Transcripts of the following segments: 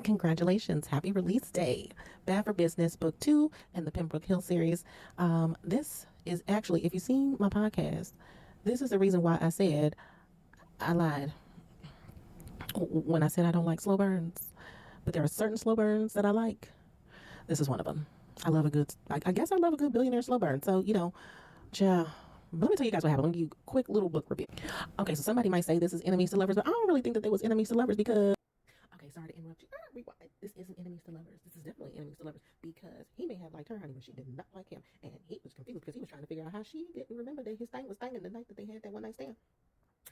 Congratulations. Happy release day. Bad for Business, Book 2, and the Pembroke Hill series. This is actually, if you've seen my podcast, this is the reason why I said I lied when I said I don't like slow burns. But there are certain slow burns that I like. This is one of them. I love a good, I guess I love a good billionaire slow burn. So, yeah. But let me tell you guys what happened. Let me give you a quick little book review. Okay, so somebody might say this is enemies to lovers, but I don't really think that they was enemies to lovers because okay, sorry to interrupt you. Rewind. This isn't enemies to lovers. This is definitely enemies to lovers because he may have liked her, honey, but she did not like him. And he was confused because he was trying to figure out how she didn't remember that his thing was thangin' the night that they had that one night stand.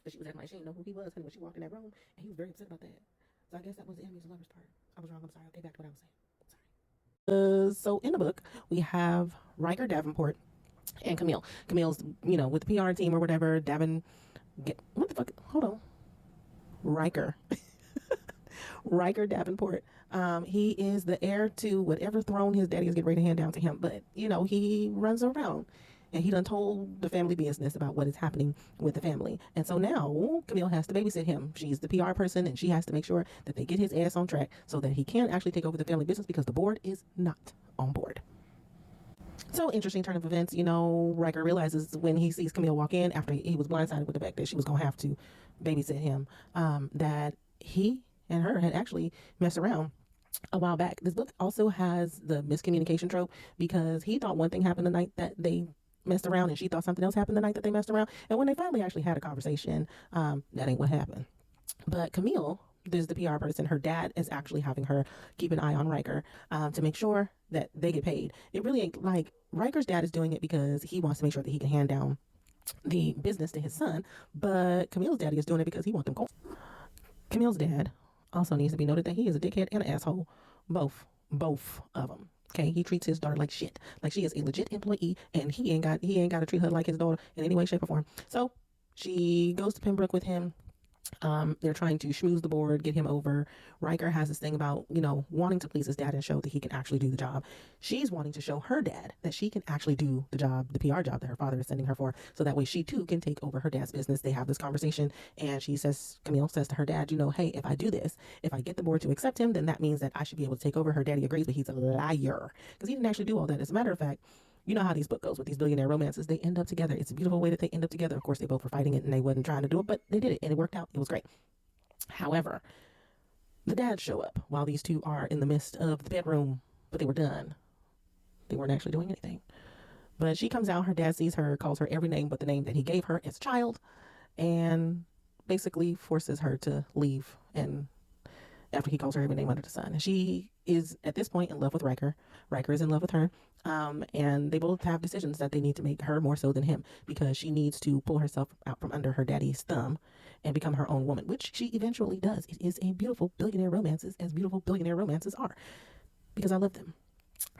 But she was acting like she didn't know who he was, honey, when she walked in that room. And he was very upset about that. So I guess that was the enemies to lovers part. I was wrong. I'm sorry. Okay, back to what I was saying. Sorry. So in the book, we have Riker Davenport and Camille. Camille's, with the PR team or whatever. What the fuck? Hold on. Riker. Riker Davenport. He is the heir to whatever throne his daddy is getting ready to hand down to him. But, he runs around and he done told the family business about what is happening with the family. And so now Camille has to babysit him. She's the PR person and she has to make sure that they get his ass on track so that he can actually take over the family business because the board is not on board. So interesting turn of events. Riker realizes when he sees Camille walk in after he was blindsided with the fact that she was going to have to babysit him, that he and her had actually messed around a while back. This book also has the miscommunication trope because he thought one thing happened the night that they messed around and she thought something else happened the night that they messed around. And when they finally actually had a conversation, that ain't what happened. But Camille, there's the PR person, her dad is actually having her keep an eye on Riker to make sure that they get paid. It really ain't like Riker's dad is doing it because he wants to make sure that he can hand down the business to his son, but Camille's daddy is doing it because he wants them coins. Camille's dad also needs to be noted that he is a dickhead and an asshole. Both of them. Okay, he treats his daughter like shit, like she is a legit employee, and he ain't got to treat her like his daughter in any way, shape, or form. So she goes to Pembroke with him. They're trying to schmooze the board, get him over. Riker has this thing about, wanting to please his dad and show that he can actually do the job. She's wanting to show her dad that she can actually do the job, the PR job that her father is sending her for. So that way she too can take over her dad's business. They have this conversation and Camille says to her dad, hey, if I do this, if I get the board to accept him, then that means that I should be able to take over. Her daddy agrees, but he's a liar because he didn't actually do all that. As a matter of fact, you know how these book goes with these billionaire romances. They end up together. It's a beautiful way that they end up together. Of course, they both were fighting it and they wasn't trying to do it, but they did it and it worked out. It was great. However, the dads show up while these two are in the midst of the bedroom, but they were done. They weren't actually doing anything. But she comes out, her dad sees her, calls her every name but the name that he gave her as a child, and basically forces her to leave and after he calls her every name under the sun. And she is at this point in love with Riker. Riker is in love with her. And they both have decisions that they need to make, her more so than him, because she needs to pull herself out from under her daddy's thumb and become her own woman, which she eventually does. It is a beautiful billionaire romances, as beautiful billionaire romances are, because I love them.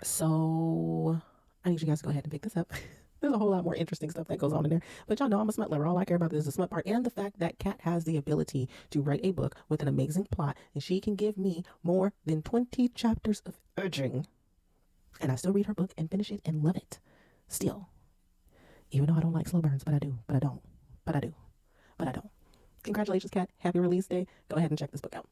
So I need you guys to go ahead and pick this up. There's a whole lot more interesting stuff that goes on in there. But y'all know I'm a smut lover. All I care about is the smut part and the fact that Kat has the ability to write a book with an amazing plot and she can give me more than 20 chapters of urging. And I still read her book and finish it and love it. Still. Even though I don't like slow burns, but I do. But I don't. But I do. But I don't. Congratulations, Kat. Happy release day. Go ahead and check this book out.